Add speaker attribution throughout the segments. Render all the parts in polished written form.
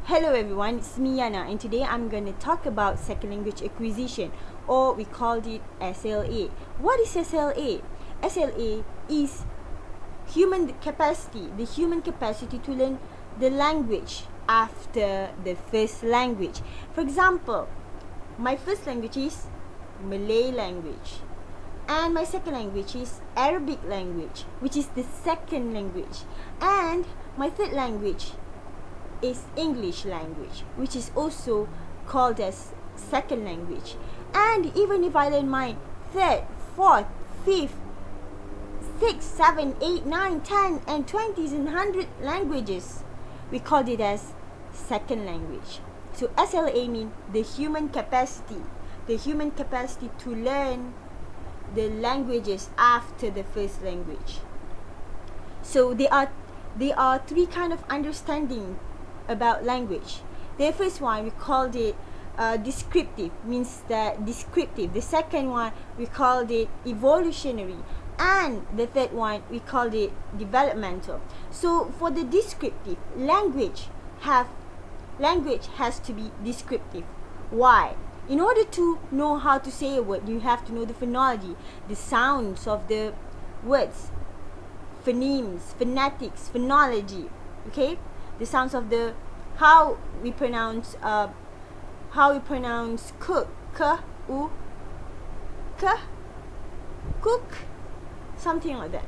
Speaker 1: Hello everyone, it's me Yana, and today I'm going to talk about second language acquisition, or we called it SLA. What is SLA? SLA is the human capacity to learn the language after the first language. For example, my first language is Malay language, and my second language is Arabic language, which is the second language, and my third language is English language, which is also called as second language. And even if I learn my third, fourth, fifth, 6, 7, 8, 9, 10 and 20s and 100 languages, we called it as second language. So SLA means the human capacity to learn the languages after the first language. So there are three kind of understanding about language. The first one, we called it descriptive, means that descriptive. The second one, we called it evolutionary, and the third one, we called it developmental. So for the descriptive, language has to be descriptive. Why? In order to know how to say a word, you have to know the phonology, the sounds of the words, phonemes, phonetics, phonology. Okay, the sounds of the how we pronounce cook, cook, something like that.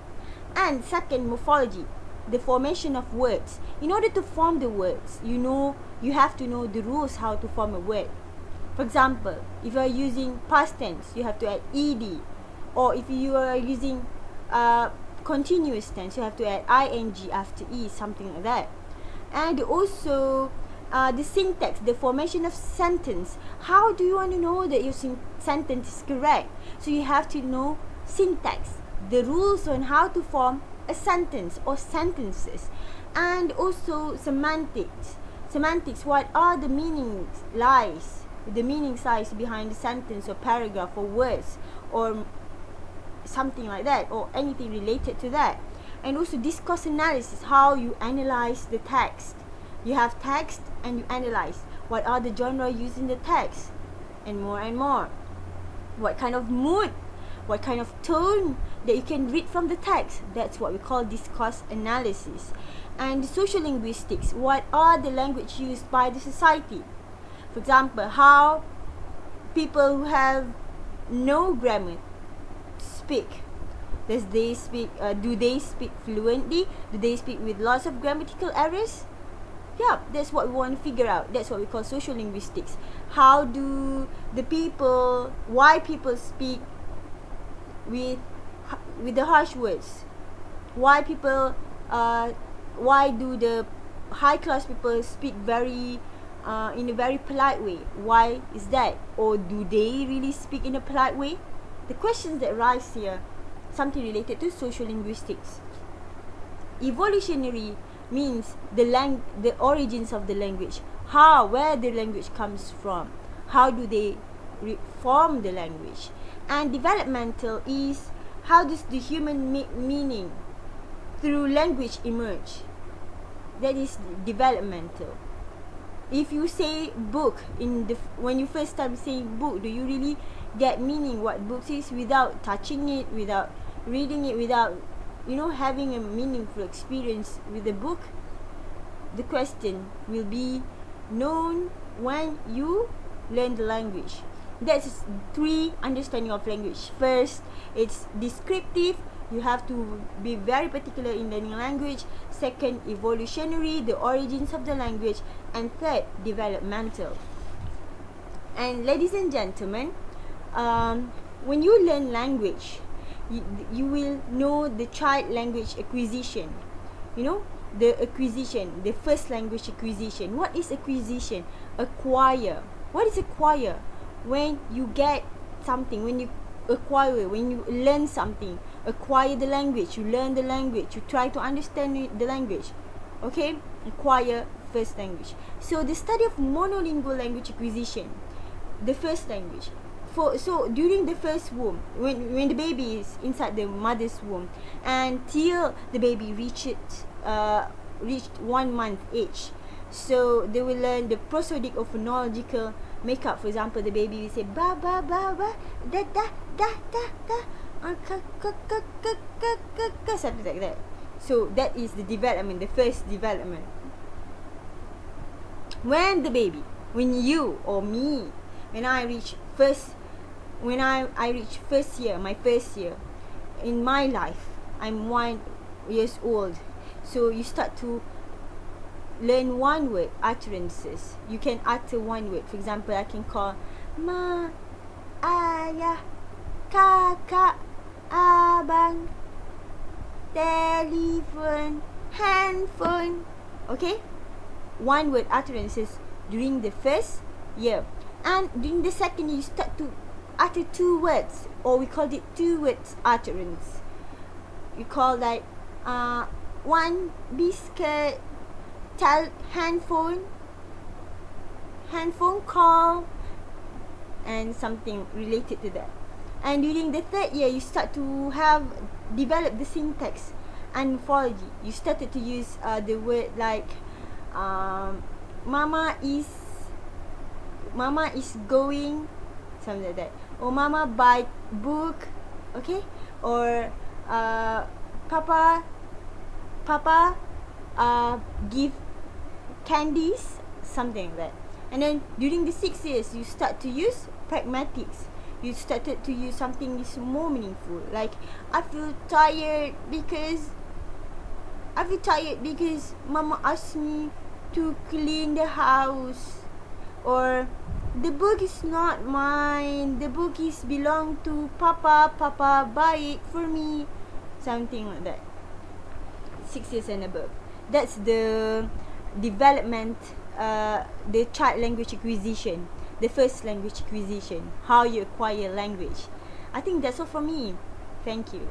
Speaker 1: And second, morphology, the formation of words. In order to form the words, you have to know the rules how to form a word. For example, if you are using past tense, you have to add ed, or if you are using continuous tense, you have to add ing after e, something like that. And also the syntax, the formation of sentence. How do you want to know that your sentence is correct? So you have to know syntax, the rules on how to form a sentence or sentences. And also semantics, what are the meanings lies behind the sentence or paragraph or words or something like that, or anything related to that. And also discourse analysis, how you analyze the text. You have text and you analyze what are the genre used in the text, and more and more. What kind of mood, what kind of tone that you can read from the text. That's what we call discourse analysis. And social linguistics, what are the language used by the society? For example, how people who have no grammar speak. Do they speak fluently? Do they speak with lots of grammatical errors? Yeah, that's what we want to figure out. That's what we call social linguistics. How do why people speak with the harsh words? Why do the high class people speak in a very polite way? Why is that? Or do they really speak in a polite way? The questions that rise here, something related to social linguistics. Evolutionary means the origins of the language, where the language comes from, how do they form the language. And developmental is how does the human meaning through language emerge. That is developmental. If you say book when you first time saying book, do you really get meaning what books is without touching it, without reading it, without having a meaningful experience with the book? The question will be known when you learn the language. That's three understanding of language. First, it's descriptive. You have to be very particular in learning language. Second, evolutionary, the origins of the language. And third, developmental. And ladies and gentlemen, when you learn language, you will know the child language acquisition. The first language acquisition. What is acquisition? Acquire. What is acquire? When you get something, when you learn something, acquire the language, you learn the language, you try to understand the language. Okay? Acquire first language. So the study of monolingual language acquisition, the first language. So during the first womb, when the baby is inside the mother's womb, until the baby reached 1 month age, So they will learn the prosodic or phonological makeup. For example, the baby will say ba ba ba ba, da da da da da, ka ka ka ka ka ka ka, something like that. So that is the development, the first development. When the baby, when you or me, when I reach first year, my first year in my life, I'm 1 years old. So you start to learn one word utterances. You can utter one word. For example, I can call ma, ayah, kakak, abang, telephone, handphone. Okay, one word utterances during the first year. And during the second year, you start to utter 2 words, or we call it 2 words utterance. We call like one biscuit, handphone call, and something related to that. And during the third year, you start to develop the syntax and morphology. You started to use the word like mama is going, something like that, or mama buy book, okay, or papa give candies, something like that. And then during the 6 years, you start to use pragmatics. You started to use something is more meaningful, like I feel tired because mama asked me to clean the house, or the book is not mine, the book is belong to papa buy it for me, something like that. 6 years and above. That's the development, the child language acquisition, the first language acquisition, how you acquire language. I think that's all for me. Thank you.